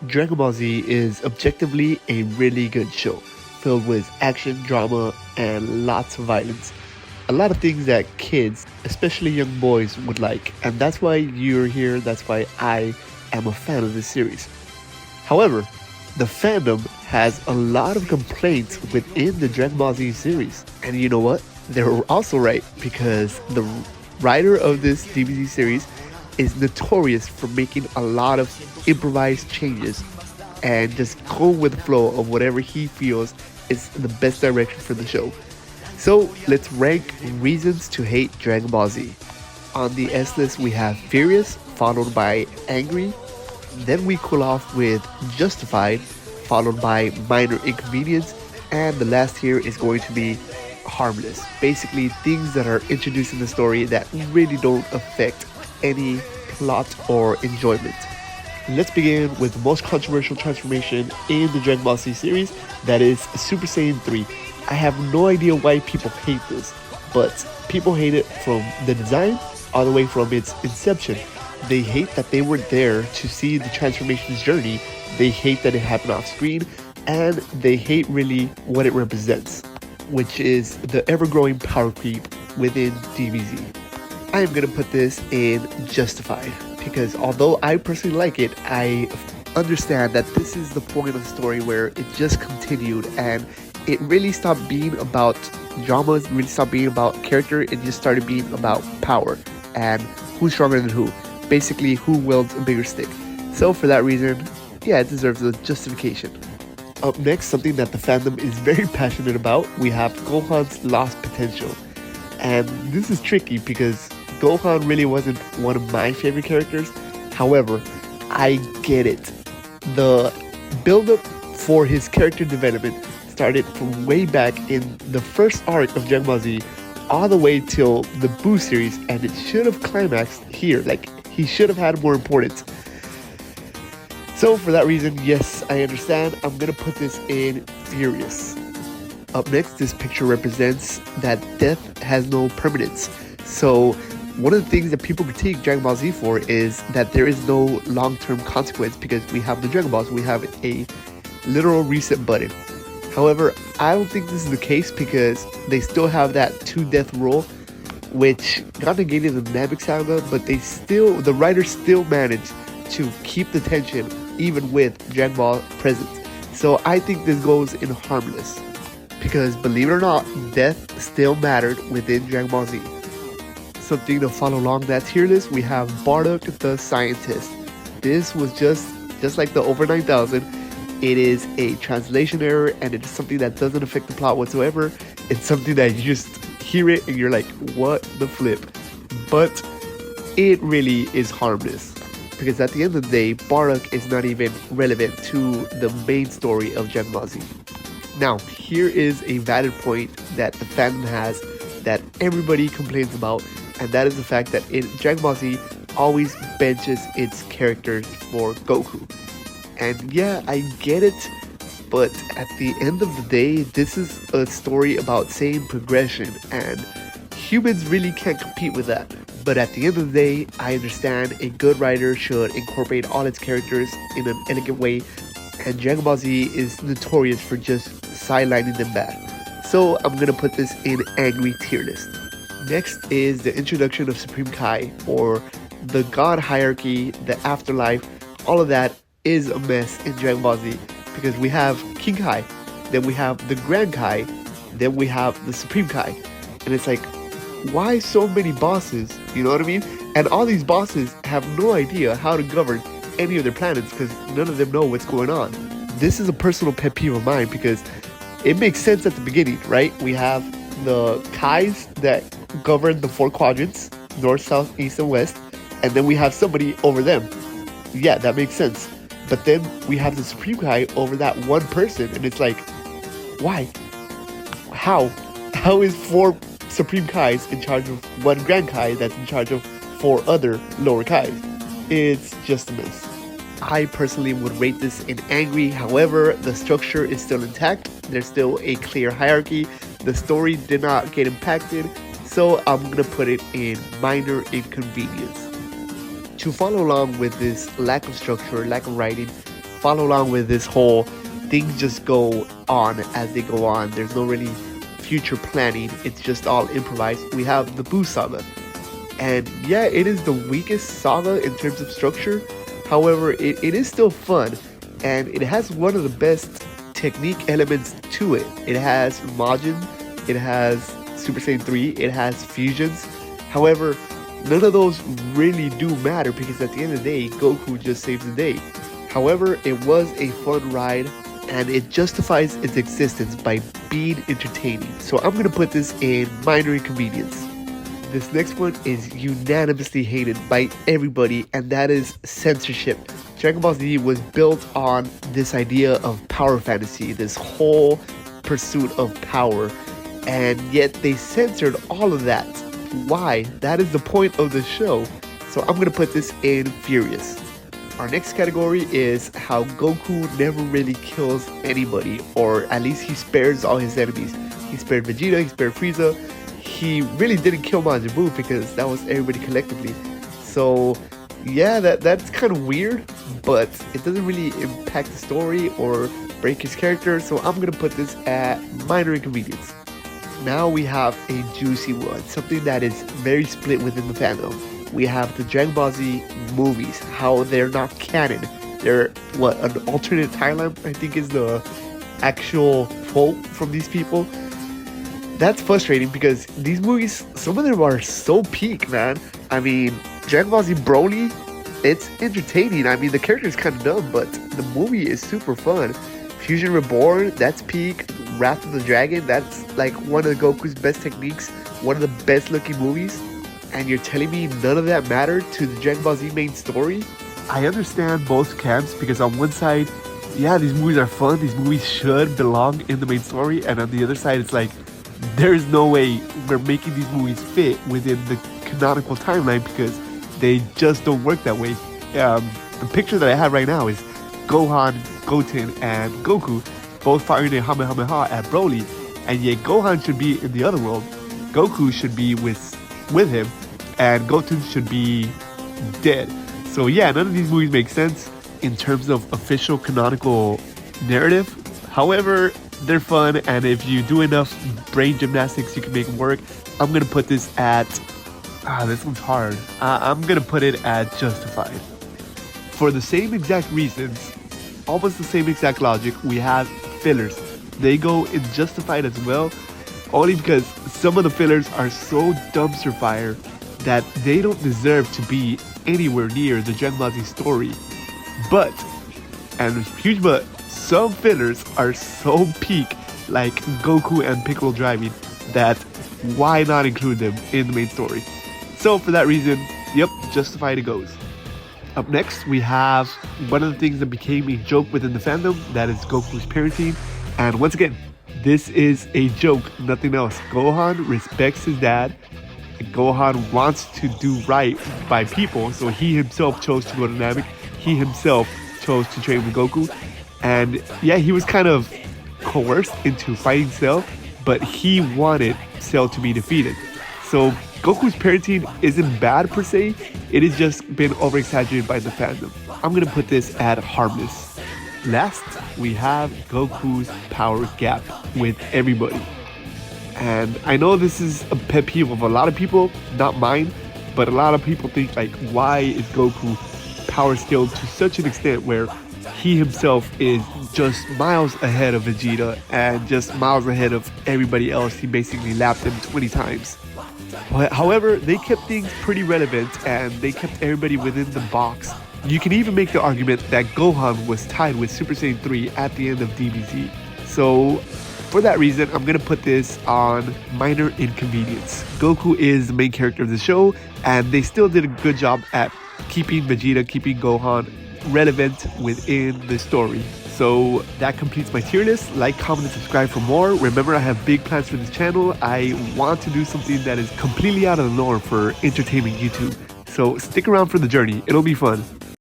Dragon Ball Z is objectively a really good show, filled with action, drama, and lots of violence. A lot of things that kids, especially young boys, would like, and that's why you're here, that's why I am a fan of this series. However, the fandom has a lot of complaints within the Dragon Ball Z series. And you know what? They're also right because the writer of this DBZ series is notorious for making a lot of improvised changes and just go with the flow of whatever he feels is the best direction for the show. So let's rank reasons to hate Dragon Ball Z. On the S list, we have Furious, followed by Angry. Then we cool off with Justified, followed by Minor Inconvenience. And the last here is going to be Harmless. Basically, things that are introduced in the story that really don't affect any plot or enjoyment. Let's begin with the most controversial transformation in the Dragon Ball Z series, that is Super Saiyan 3. I have no idea why people hate this, but people hate it from the design all the way from its inception. They hate that they were there to see the transformation's journey, they hate that it happened off screen, and they hate really what it represents, which is the ever-growing power creep within DBZ. I am gonna put this in Justified because although I personally like it, I understand that this is the point of the story where it just continued and it really stopped being about drama, it really stopped being about character, it just started being about power and who's stronger than who. Basically, who wields a bigger stick. So for that reason, yeah, it deserves a justification. Up next, something that the fandom is very passionate about, we have Gohan's lost potential. And this is tricky because Gohan really wasn't one of my favorite characters. However, I get it. The build-up for his character development started from way back in the first arc of Dragon Ball Z all the way till the Boo series, and it should have climaxed here. Like, he should have had more importance. So for that reason, yes, I understand. I'm gonna put this in Furious. Up next, this picture represents that death has no permanence. So one of the things that people critique Dragon Ball Z for is that there is no long-term consequence because we have the Dragon Balls, we have a literal reset button. However, I don't think this is the case because they still have that two-death rule, which got negated in the Namek Saga, but the writers still managed to keep the tension even with Dragon Ball present. So I think this goes in Harmless because believe it or not, death still mattered within Dragon Ball Z. Something to follow along that tier list, we have Bardock the Scientist. This was just like the Over 9000. It is a translation error and it is something that doesn't affect the plot whatsoever. It's something that you just hear it and you're like, what the flip? But it really is harmless because at the end of the day, Bardock is not even relevant to the main story of Dragon Ball Z. Now, here is a valid point that the fandom has that everybody complains about, and that is the fact that Dragon Ball Z always benches its characters for Goku. And yeah, I get it, but at the end of the day, this is a story about Saiyan progression, and humans really can't compete with that. But at the end of the day, I understand a good writer should incorporate all its characters in an elegant way, and Dragon Ball Z is notorious for just sidelining them bad. So I'm gonna put this in Angry tier list. Next is the introduction of Supreme Kai, or the god hierarchy, the afterlife, all of that is a mess in Dragon Ball Z because we have King Kai, then we have the Grand Kai, then we have the Supreme Kai, and it's like, why so many bosses? You know what I mean? And all these bosses have no idea how to govern any of their planets because none of them know what's going on. This is a personal pet peeve of mine because it makes sense at the beginning, right? We have the Kais that govern the four quadrants, north, south, east, and west, and then we have somebody over them. Yeah, that makes sense. But then we have the Supreme Kai over that one person, and it's like, why? How? How is four Supreme Kais in charge of one Grand Kai that's in charge of four other lower Kais? It's just a mess. I personally would rate this in Angry, however, the structure is still intact, there's still a clear hierarchy, the story did not get impacted, so I'm gonna put it in Minor Inconvenience. To follow along with this lack of structure, lack of writing, follow along with this whole things just go on as they go on. There's no really future planning. It's just all improvised. We have the Boo Saga. And yeah, it is the weakest saga in terms of structure. However, it is still fun. And it has one of the best technique elements to it. It has Majin, it has Super Saiyan 3, it has fusions. However, none of those really do matter because at the end of the day, Goku just saves the day. However, it was a fun ride and it justifies its existence by being entertaining. So I'm gonna put this in minor inconvenience. This next one is unanimously hated by everybody, and that is censorship. Dragon Ball Z was built on this idea of power fantasy, this whole pursuit of power, and yet they censored all of that. Why? That is the point of the show. So I'm gonna put this in furious. Our next category is how Goku never really kills anybody, or at least he spares all his enemies. He spared Vegeta, he spared Frieza. He really didn't kill Majin Buu because that was everybody collectively. So yeah, that's kind of weird, but it doesn't really impact the story or break his character. So I'm gonna put this at minor inconvenience. Now we have a juicy one, something that is very split within the fandom. We have the Dragon Ball Z movies, how they're not canon. They're an alternate timeline, I think is the actual quote from these people. That's frustrating because these movies, some of them are so peak, man. I mean, Dragon Ball Z Broly, it's entertaining. I mean, the character is kind of dumb, but the movie is super fun. Fusion Reborn, that's peak. Wrath of the Dragon, that's like one of Goku's best techniques, one of the best looking movies. And you're telling me none of that mattered to the Dragon Ball Z main story? I understand both camps because on one side, yeah, these movies are fun. These movies should belong in the main story. And on the other side, it's like, there's no way we're making these movies fit within the canonical timeline because they just don't work that way. The picture that I have right now is Gohan, Goten, and Goku both firing a Kamehameha at Broly, and yet Gohan should be in the other world. Goku should be with him, and Goten should be dead. So yeah, none of these movies make sense in terms of official canonical narrative. However, they're fun, and if you do enough brain gymnastics, you can make them work. I'm gonna put this at this one's hard. I'm gonna put it at justified. For the same exact reasons, almost the same exact logic, we have fillers. They go in justified as well, only because some of the fillers are so dumpster fire that they don't deserve to be anywhere near the Dragon Ball Z story. But, and huge but, some fillers are so peak, like Goku and Piccolo driving, that why not include them in the main story? So for that reason, yep, justified it goes. Up next, we have one of the things that became a joke within the fandom, that is Goku's parenting. And once again, this is a joke, nothing else. Gohan respects his dad. Gohan wants to do right by people, so he himself chose to go to Namek. He himself chose to train with Goku. And yeah, he was kind of coerced into fighting Cell, but he wanted Cell to be defeated. So Goku's parenting isn't bad per se, it has just been over-exaggerated by the fandom. I'm gonna put this at harmless. Last, we have Goku's power gap with everybody. And I know this is a pet peeve of a lot of people, not mine, but a lot of people think like, why is Goku power scaled to such an extent where he himself is just miles ahead of Vegeta and just miles ahead of everybody else? He basically lapped him 20 times. However, they kept things pretty relevant and they kept everybody within the box. You can even make the argument that Gohan was tied with Super Saiyan 3 at the end of DBZ. So for that reason, I'm gonna put this on minor inconvenience. Goku is the main character of the show, and they still did a good job at keeping Vegeta, keeping Gohan relevant within the story. So that completes my tier list. Like, comment, and subscribe for more. Remember, I have big plans for this channel. I want to do something that is completely out of the norm for entertainment YouTube. So stick around for the journey. It'll be fun.